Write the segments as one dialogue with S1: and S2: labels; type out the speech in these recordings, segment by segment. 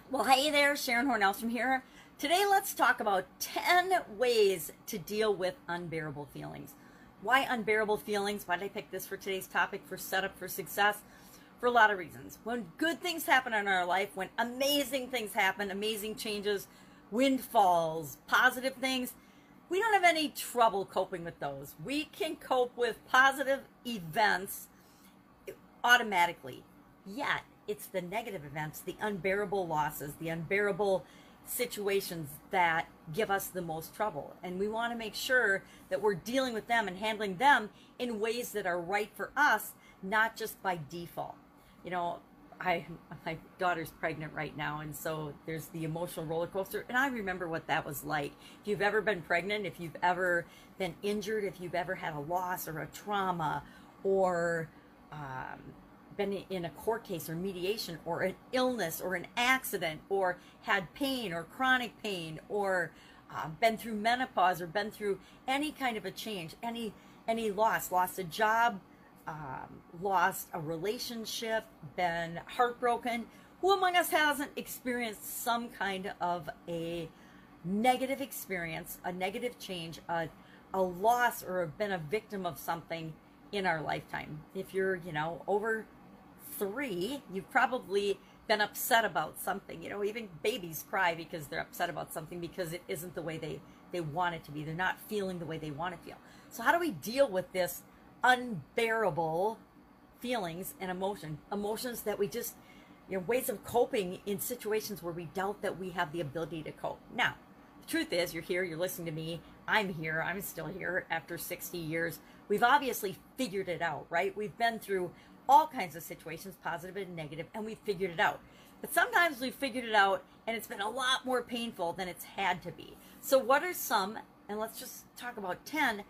S1: Well, hey there, Sharon Horne-Ellstrom here. Today, let's talk about 10 ways to deal with unbearable feelings. Why unbearable feelings? Why did I pick this for today's topic for setup for success? For a lot of reasons. When good things happen in our life, when amazing things happen, amazing changes, windfalls, positive things, we don't have any trouble coping with those. We can cope with positive events automatically. Yet, it's the negative events, the unbearable losses, the unbearable situations that give us the most trouble. And we want to make sure that we're dealing with them and handling them in ways that are right for us, not just by default. You know, my daughter's pregnant right now, and so there's the emotional roller coaster, and I remember what that was like. If you've ever been pregnant, if you've ever been injured, if you've ever had a loss or a trauma, or been in a court case or mediation, or an illness or an accident, or had pain or chronic pain, or been through menopause, or been through any kind of a change, any lost a job, lost a relationship, been heartbroken. Who among us hasn't experienced some kind of a negative experience, a negative change, a loss, or been a victim of something in our lifetime? If you're, over 3, you've probably been upset about something. Even babies cry because they're upset about something because it isn't the way they want it to be. They're not feeling the way they want to feel. So how do we deal with this unbearable feelings and emotions that we just, ways of coping in situations where we doubt that we have the ability to cope? Now, the truth is, you're here, you're listening to me, I'm here, I'm still here after 60 years. We've obviously figured it out, right? We've been through all kinds of situations, positive and negative, and we figured it out. But sometimes we've figured it out and it's been a lot more painful than it's had to be. So what are some, and let's just talk about 10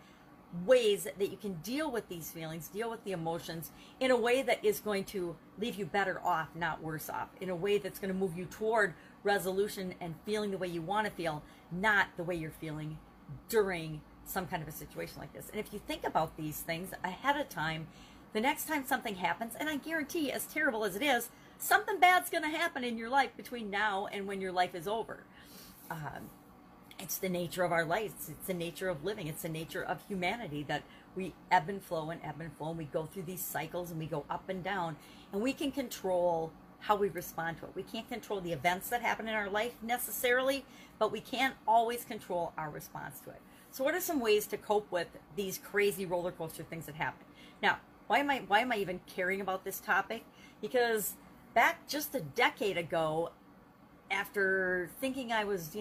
S1: ways that you can deal with these feelings, deal with the emotions in a way that is going to leave you better off, not worse off, in a way that's going to move you toward resolution and feeling the way you want to feel, not the way you're feeling during some kind of a situation like this. And if you think about these things ahead of time, the next time something happens, and I guarantee, as terrible as it is, something bad's going to happen in your life between now and when your life is over. It's the nature of our lives. It's the nature of living. It's the nature of humanity that we ebb and flow and ebb and flow, and we go through these cycles and we go up and down, and we can control how we respond to it. We can't control the events that happen in our life necessarily, but we can always control our response to it. So what are some ways to cope with these crazy roller coaster things that happen? Now, why am I even caring about this topic? Because back just a decade ago, after thinking I was,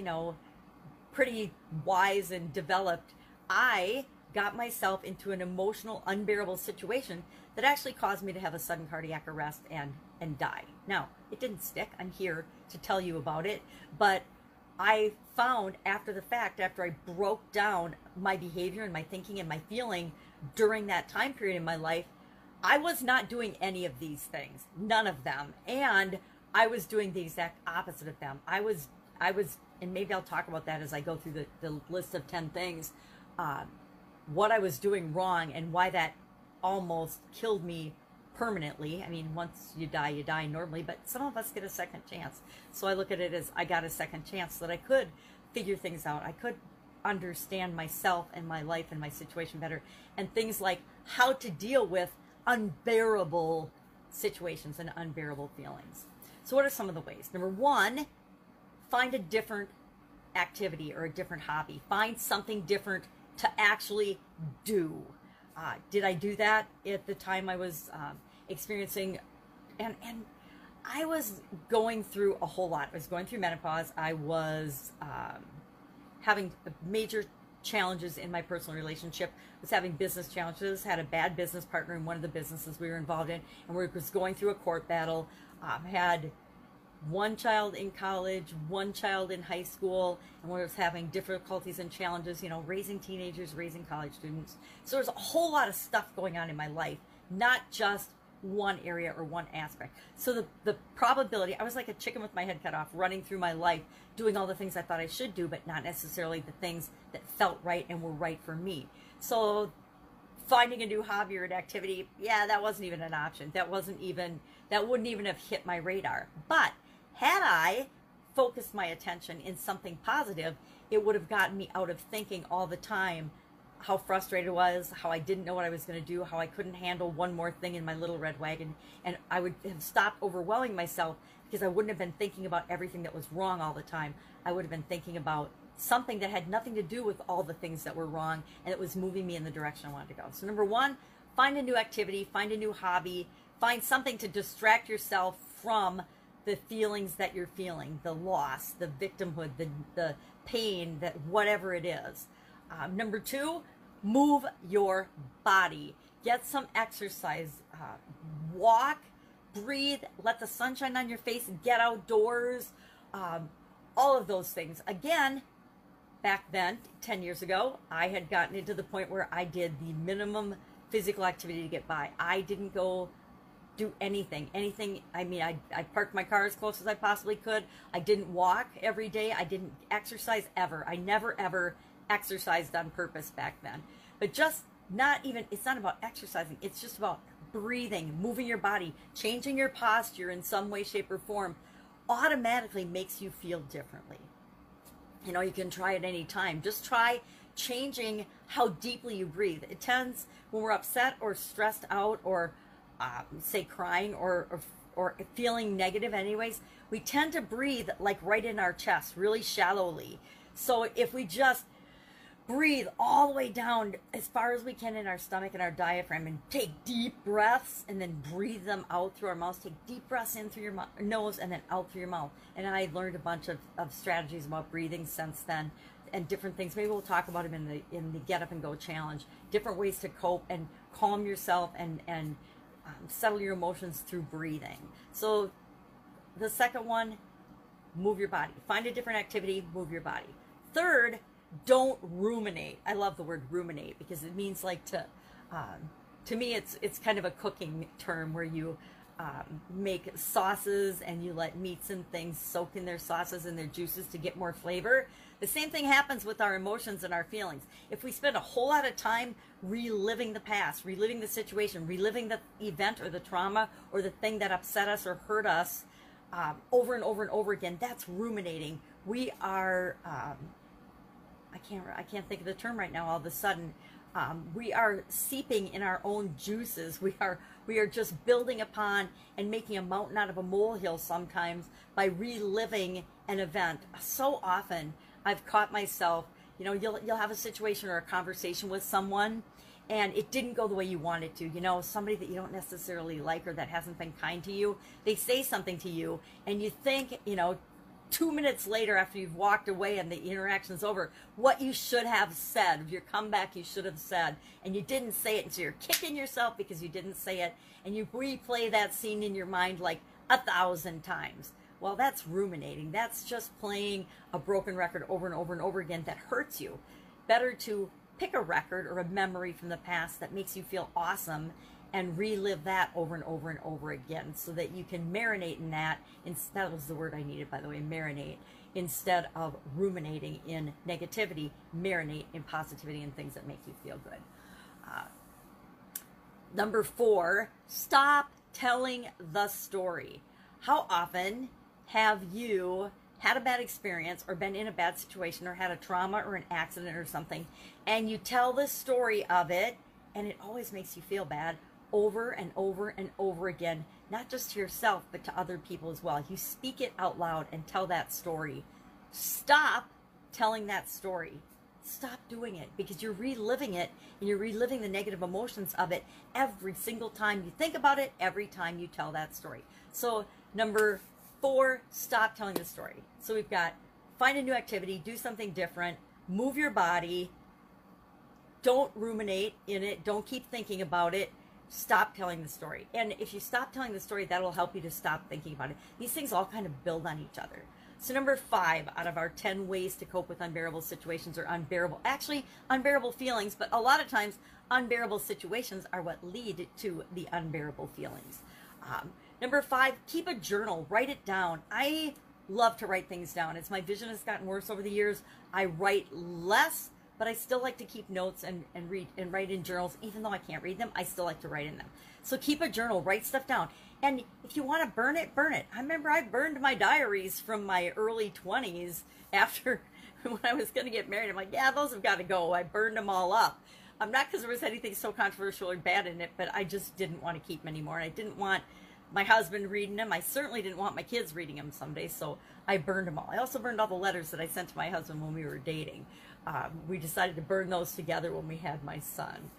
S1: pretty wise and developed, I got myself into an emotional, unbearable situation that actually caused me to have a sudden cardiac arrest and die. Now, it didn't stick. I'm here to tell you about it, but I found after the fact, after I broke down my behavior and my thinking and my feeling during that time period in my life, I was not doing any of these things, none of them, and I was doing the exact opposite of them. I was, and maybe I'll talk about that as I go through the list of 10 things, what I was doing wrong and why that almost killed me permanently. I mean, once you die normally, but some of us get a second chance. So I look at it as I got a second chance so that I could figure things out. I could understand myself and my life and my situation better, and things like how to deal with unbearable situations and unbearable feelings. So what are some of the ways? Number 1, find a different activity or a different hobby. Find something different to actually do. Did I do that at the time I was experiencing, and I was going through a whole lot. I was going through menopause. I was having major challenges in my personal relationship, was having business challenges, had a bad business partner in one of the businesses we were involved in, and we was going through a court battle, had one child in college, one child in high school, and we was having difficulties and challenges, raising teenagers, raising college students. So there's a whole lot of stuff going on in my life, not just one area or one aspect. So the probability, I was like a chicken with my head cut off, running through my life, doing all the things I thought I should do, but not necessarily the things that felt right and were right for me. So finding a new hobby or an activity, yeah, that wasn't even an option. That wouldn't even have hit my radar. But had I focused my attention in something positive, it would have gotten me out of thinking all the time how frustrated I was, how I didn't know what I was going to do, how I couldn't handle one more thing in my little red wagon. And I would have stopped overwhelming myself because I wouldn't have been thinking about everything that was wrong all the time. I would have been thinking about something that had nothing to do with all the things that were wrong, and it was moving me in the direction I wanted to go. So number one, find a new activity, find a new hobby, find something to distract yourself from the feelings that you're feeling, the loss, the victimhood, the pain, that whatever it is. Number two, move your body. Get some exercise. Walk, breathe, let the sun shine on your face, get outdoors, all of those things. Again, back then, 10 years ago, I had gotten into the point where I did the minimum physical activity to get by. I didn't go do anything. I mean, I parked my car as close as I possibly could. I didn't walk every day. I didn't exercise ever. I never, ever exercised on purpose back then. But just not even, it's not about exercising. It's just about breathing, moving your body, changing your posture in some way, shape, or form automatically makes you feel differently. You know, you can try it any time. Just try changing how deeply you breathe. It tends, when we're upset or stressed out or say crying or feeling negative anyways, we tend to breathe like right in our chest, really shallowly. So if we just breathe all the way down as far as we can in our stomach and our diaphragm and take deep breaths and then breathe them out through our mouths. Take deep breaths in through your nose and then out through your mouth. And I learned a bunch of strategies about breathing since then and different things. Maybe we'll talk about them in the Get Up and Go challenge. Different ways to cope and calm yourself and settle your emotions through breathing. So the second one, move your body. Find a different activity, move your body. Third, don't ruminate. I love the word ruminate because it means like to me it's kind of a cooking term where you make sauces and you let meats and things soak in their sauces and their juices to get more flavor. The same thing happens with our emotions and our feelings. If we spend a whole lot of time reliving the past, reliving the situation, reliving the event or the trauma or the thing that upset us or hurt us over and over and over again, that's ruminating. We are I can't think of the term right now all of a sudden. We are seeping in our own juices. We are just building upon and making a mountain out of a molehill sometimes by reliving an event. So often I've caught myself, you know, you'll have a situation or a conversation with someone and it didn't go the way you wanted to. You know, somebody that you don't necessarily like or that hasn't been kind to you, they say something to you and you think, you know, 2 minutes later after you've walked away and the interaction's over, what you should have said, your comeback you should have said, and you didn't say it, and so you're kicking yourself because you didn't say it, and you replay that scene in your mind like 1,000 times. Well, that's ruminating. That's just playing a broken record over and over and over again that hurts you. Better to pick a record or a memory from the past that makes you feel awesome and relive that over and over and over again so that you can marinate in that. That was the word I needed, by the way, marinate. Instead of ruminating in negativity, marinate in positivity and things that make you feel good. Number 4, stop telling the story. How often have you had a bad experience or been in a bad situation or had a trauma or an accident or something, and you tell the story of it, and it always makes you feel bad over and over and over again, not just to yourself, but to other people as well. You speak it out loud and tell that story. Stop telling that story. Stop doing it because you're reliving it and you're reliving the negative emotions of it every single time you think about it, every time you tell that story. So number 4, stop telling the story. So we've got find a new activity, do something different, move your body, don't ruminate in it, don't keep thinking about it. Stop telling the story. And if you stop telling the story, that'll help you to stop thinking about it. These things all kind of build on each other. So number 5 out of our 10 ways to cope with unbearable situations or unbearable feelings, but a lot of times unbearable situations are what lead to the unbearable feelings. Number 5, keep a journal, write it down. I love to write things down. As my vision has gotten worse over the years, I write less but I still like to keep notes and read and write in journals. Even though I can't read them, I still like to write in them. So keep a journal, write stuff down. And if you want to burn it, burn it. I remember I burned my diaries from my early 20s after when I was going to get married. I'm like, yeah, those have got to go. I burned them all up. Not because there was anything so controversial or bad in it, but I just didn't want to keep them anymore. And I didn't want my husband reading them. I certainly didn't want my kids reading them someday, so I burned them all. I also burned all the letters that I sent to my husband when we were dating. We decided to burn those together when we had my son.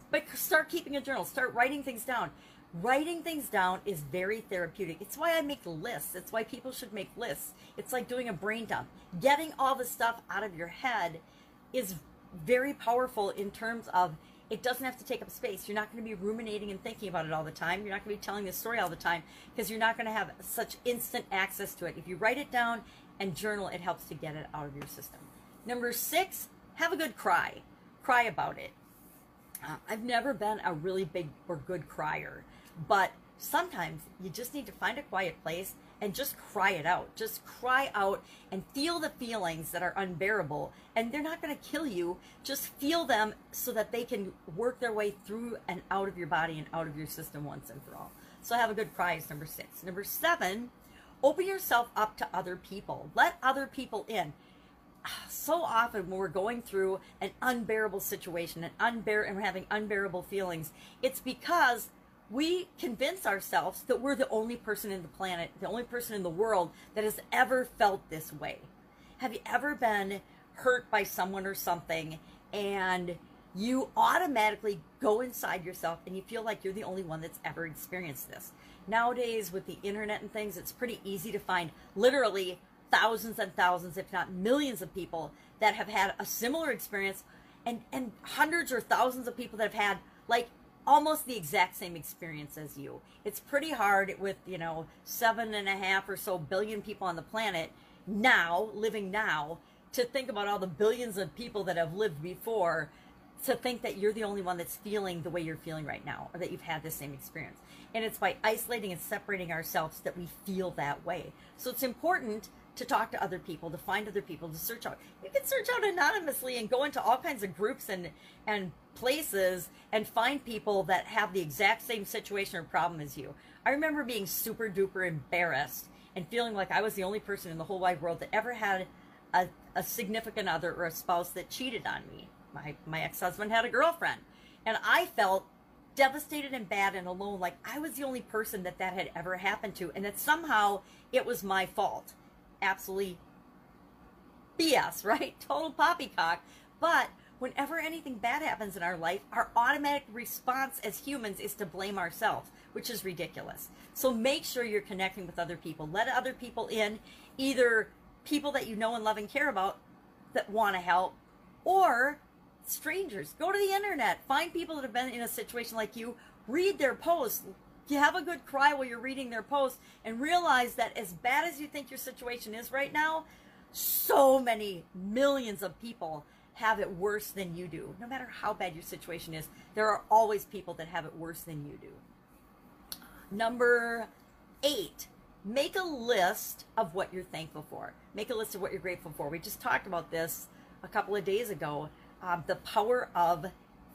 S1: But start keeping a journal. Start writing things down. Writing things down is very therapeutic. It's why I make lists. It's why people should make lists. It's like doing a brain dump. Getting all the stuff out of your head is very powerful in terms of it doesn't have to take up space. You're not going to be ruminating and thinking about it all the time. You're not going to be telling the story all the time because you're not going to have such instant access to it. If you write it down and journal, it helps to get it out of your system. Number 6, have a good cry. Cry about it. I've never been a really big or good crier, but sometimes you just need to find a quiet place and just cry it out. Just cry out and feel the feelings that are unbearable. And they're not going to kill you. Just feel them so that they can work their way through and out of your body and out of your system once and for all. So have a good cry is number 6. Number 7, open yourself up to other people. Let other people in. So often when we're going through an unbearable situation and we're having unbearable feelings, it's because we convince ourselves that we're the only person in the planet, the only person in the world that has ever felt this way. Have you ever been hurt by someone or something and you automatically go inside yourself and you feel like you're the only one that's ever experienced this? Nowadays with the internet and things, it's pretty easy to find literally thousands and thousands, if not millions of people that have had a similar experience and hundreds or thousands of people that have had like almost the exact same experience as you. It's pretty hard with, 7.5 or so billion people on the planet now, living now, to think about all the billions of people that have lived before, to think that you're the only one that's feeling the way you're feeling right now, or that you've had the same experience. And it's by isolating and separating ourselves that we feel that way. So it's important to talk to other people, to find other people, to search out. You can search out anonymously and go into all kinds of groups and places and find people that have the exact same situation or problem as you. I remember being super duper embarrassed and feeling like I was the only person in the whole wide world that ever had a significant other or a spouse that cheated on me. My ex-husband had a girlfriend, and I felt devastated and bad and alone, like I was the only person that had ever happened to, and that somehow it was my fault. Absolutely BS, right? Total poppycock. But whenever anything bad happens in our life, our automatic response as humans is to blame ourselves, which is ridiculous. So make sure you're connecting with other people. Let other people in, either people that you know and love and care about that want to help, or strangers. Go to the internet. Find people that have been in a situation like you. Read their posts. You have a good cry while you're reading their posts and realize that as bad as you think your situation is right now, so many millions of people have it worse than you do. No matter how bad your situation is, there are always people that have it worse than you do. Number 8, make a list of what you're thankful for. Make a list of what you're grateful for. We just talked about this a couple of days ago. The power of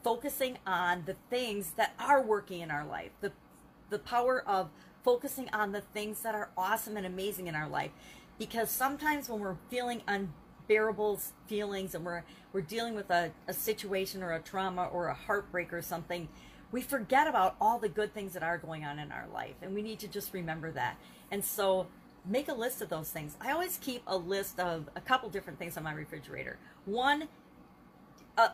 S1: focusing on the things that are working in our life. The power of focusing on the things that are awesome and amazing in our life. Because sometimes when we're feeling unbearable feelings and we're dealing with a situation or a trauma or a heartbreak or something, we forget about all the good things that are going on in our life. And we need to just remember that. And so make a list of those things. I always keep a list of a couple different things on my refrigerator. One,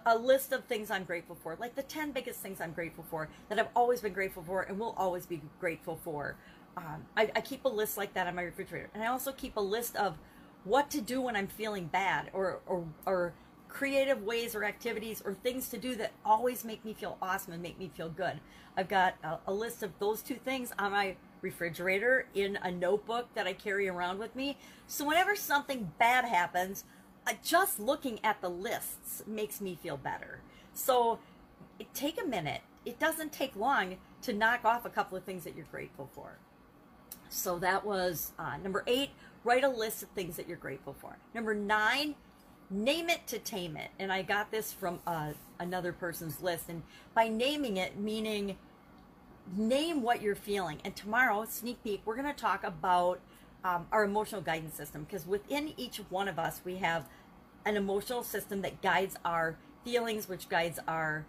S1: a list of things I'm grateful for, like the 10 biggest things I'm grateful for, that I've always been grateful for and will always be grateful for. I keep a list like that on my refrigerator. And I also keep a list of what to do when I'm feeling bad, or creative ways or activities or things to do that always make me feel awesome and make me feel good. I've got a list of those 2 things on my refrigerator in a notebook that I carry around with me. So whenever something bad happens, just looking at the lists makes me feel better. So take a minute. It doesn't take long to knock off a couple of things that you're grateful for. So that was number 8, write a list of things that you're grateful for. Number 9, name it to tame it. And I got this from another person's list. And by naming it, meaning name what you're feeling. And tomorrow, sneak peek, we're going to talk about our emotional guidance system, because within each one of us, we have an emotional system that guides our feelings, which guides our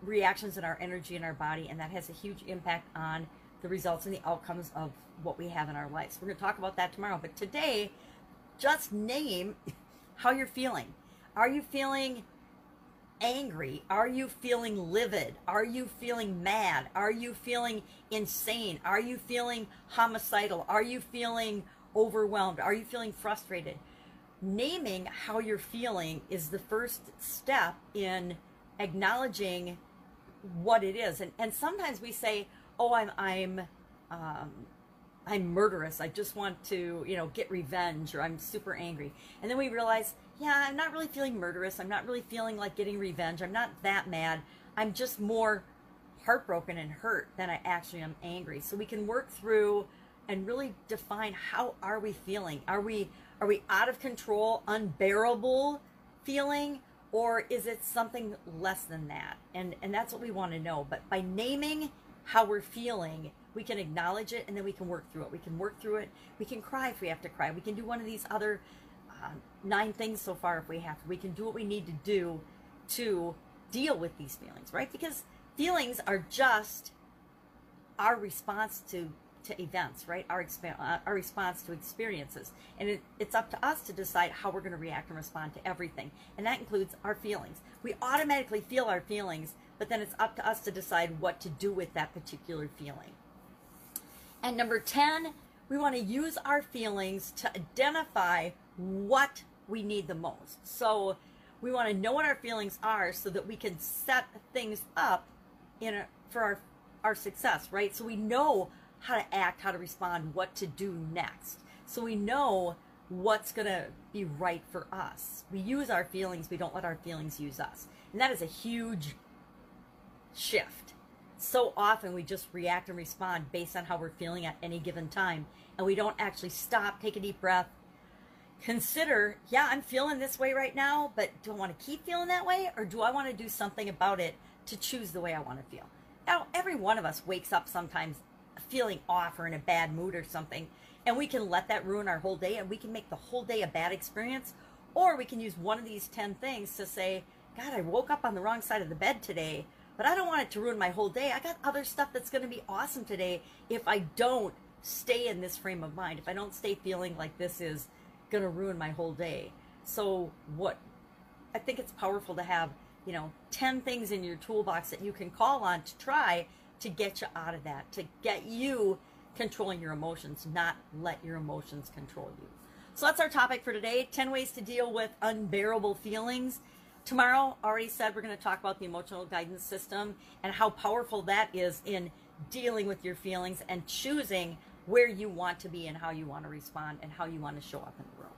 S1: reactions and our energy in our body. And that has a huge impact on the results and the outcomes of what we have in our lives. We're going to talk about that tomorrow. But today, just name how you're feeling. Are you feeling angry? Are you feeling livid? Are you feeling mad? Are you feeling insane? Are you feeling homicidal? Are you feeling overwhelmed? Are you feeling frustrated? Naming how you're feeling is the first step in acknowledging what it is. And sometimes we say, oh, I'm murderous. I just want to, get revenge, or I'm super angry. And then we realize, yeah, I'm not really feeling murderous. I'm not really feeling like getting revenge. I'm not that mad. I'm just more heartbroken and hurt than I actually am angry. So we can work through and really define, how are we feeling? Are we out of control, unbearable feeling, or is it something less than that? And that's what we want to know. But by naming how we're feeling, we can acknowledge it, and then we can work through it. We can work through it. We can cry if we have to cry. We can do one of these other 9 things so far if we have to. We can do what we need to do to deal with these feelings, right? Because feelings are just our response to events, right? Our response to experiences. And it's up to us to decide how we're going to react and respond to everything. And that includes our feelings. We automatically feel our feelings, but then it's up to us to decide what to do with that particular feeling. And number 10, we want to use our feelings to identify what we need the most. So we want to know what our feelings are so that we can set things up for our success, right? So we know how to act, how to respond, what to do next. So we know what's going to be right for us. We use our feelings. We don't let our feelings use us. And that is a huge shift. So often we just react and respond based on how we're feeling at any given time. And we don't actually stop, take a deep breath, consider, yeah, I'm feeling this way right now, but do I want to keep feeling that way? Or do I want to do something about it to choose the way I want to feel? Now, every one of us wakes up sometimes feeling off or in a bad mood or something. And we can let that ruin our whole day, and we can make the whole day a bad experience. Or we can use one of these 10 things to say, God, I woke up on the wrong side of the bed today, but I don't want it to ruin my whole day. I got other stuff that's going to be awesome today if I don't stay in this frame of mind, if I don't stay feeling like this is going to ruin my whole day. So I think it's powerful to have, 10 things in your toolbox that you can call on to try to get you out of that, to get you controlling your emotions, not let your emotions control you. So that's our topic for today, 10 ways to deal with unbearable feelings. Tomorrow, already said, we're going to talk about the emotional guidance system and how powerful that is in dealing with your feelings and choosing where you want to be and how you want to respond and how you want to show up in the room.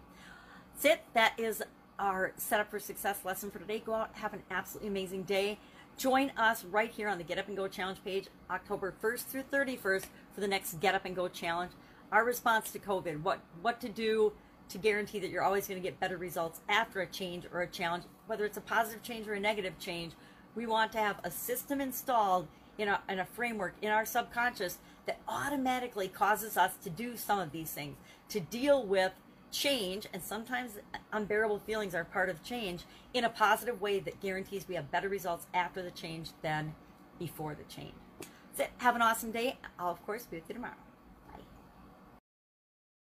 S1: That's it. That is our Setup for Success lesson for today. Go out, have an absolutely amazing day. Join us right here on the Get Up and Go Challenge page, October 1st through 31st for the next Get Up and Go Challenge. Our response to COVID, what to do to guarantee that you're always going to get better results after a change or a challenge, whether it's a positive change or a negative change. We want to have a system installed in a framework in our subconscious that automatically causes us to do some of these things, to deal with change, and sometimes unbearable feelings are part of change, in a positive way that guarantees we have better results after the change than before the change. That's it. Have an awesome day. I'll, of course, be with you tomorrow.